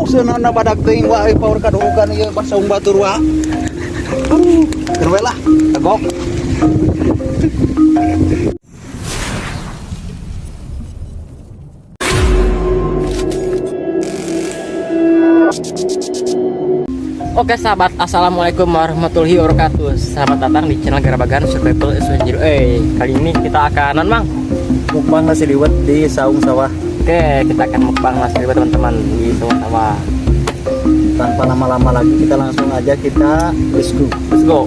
Seunana badak teuing wae power kadurukan ieu pasaung batur wa. Keur we lah, tegok. Oke sahabat, assalamualaikum warahmatullahi wabarakatuh. Selamat datang di channel Garabagan Survival Iswanjiru. Kali ini kita akan mang Mukbang nasi liwet di saung sawah. Oke, kita akan mukbang nasi liwet teman-teman di saung sawah. Tanpa lama-lama lagi kita langsung aja kita let's go. Let's go.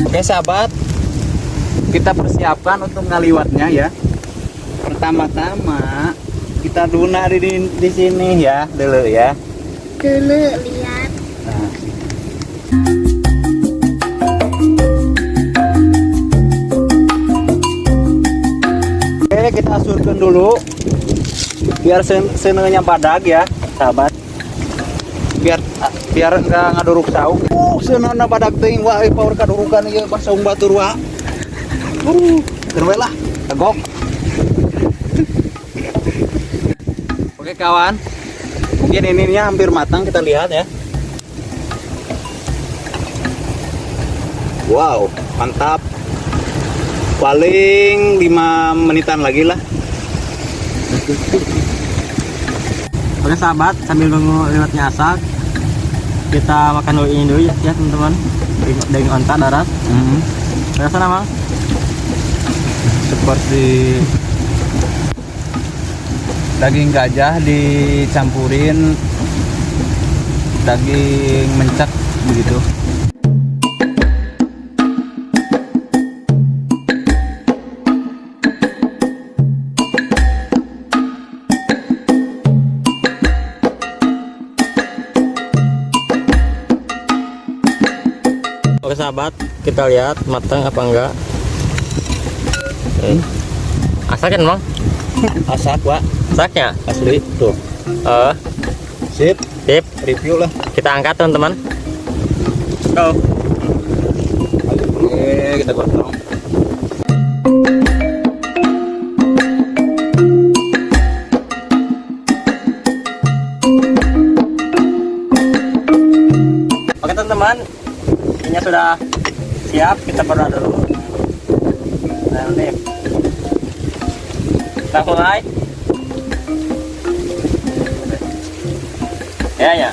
Oke sahabat, kita persiapkan untuk ngaliwatnya ya. Pertama-tama kita duna di sini ya dulu ya. Dulu lihat. Nah. Oke, kita asurkan dulu biar senengnya padag ya sahabat. Biar enggak ngaduruk saung. Seunana badak teuing wae power kadurukan ieu pasaung batur wa. Keur we lah, tegok. Oke kawan, mungkin ininya hampir matang, kita lihat ya. Wow, mantap. Paling 5 menitan lagi lah. Oke sahabat, sambil nunggu liwatnya asak, kita makan dulu ini dulu ya teman-teman. Daging onta darat. Rasa nama? Seperti daging gajah dicampurin daging mencek begitu. Oke sahabat, kita lihat matang apa enggak. Asak kan bang? Asak wa, Asaknya? asli tuh. Sip, Sip. review lah. Kita angkat teman-teman. Go. Oke, kita gotong. Oke teman-teman, ini sudah siap, kita berdoa dulu. Nah, ini kita mulai. Ya.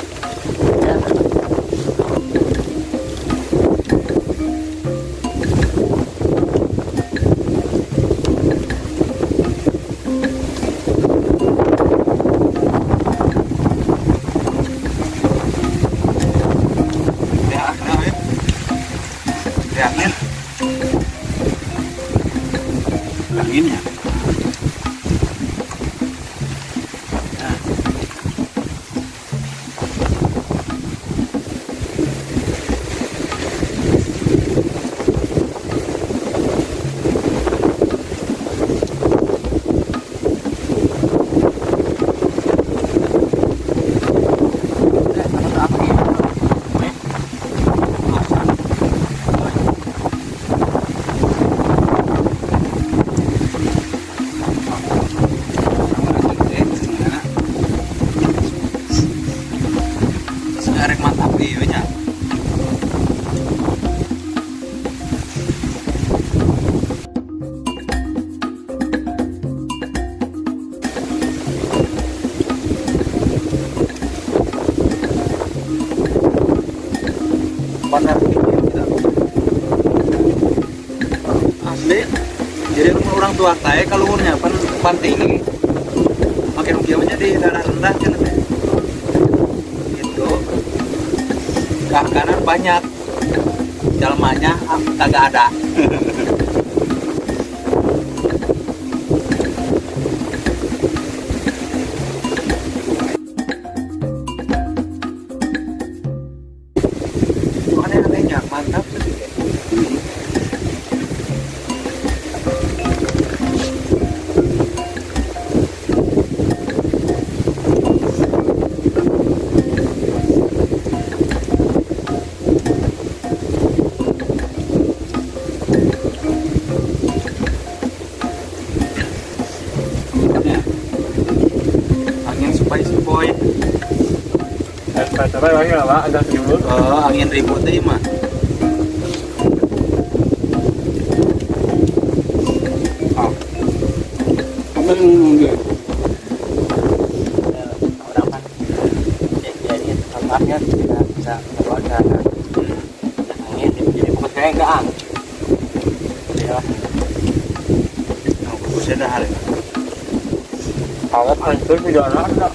Anginnya. Arek mantap ieu nya. Benar asli. Jadi orang tua saya kalau umurnya pan tinggi, makin ukianya di daerah rendah kan. Kanan banyak, jalmanya kagak ada. Mana anehnya mantap sih. Sampai wangi lah Pak, ada selimut. Oh, angin ribut deh mah. Ambil enggak. Orang kan jadi tempatnya tidak bisa mengeluarkan angin jadi fokus kayak enggak ang. Ya, Aku sudah hari. Awak hancur video anak.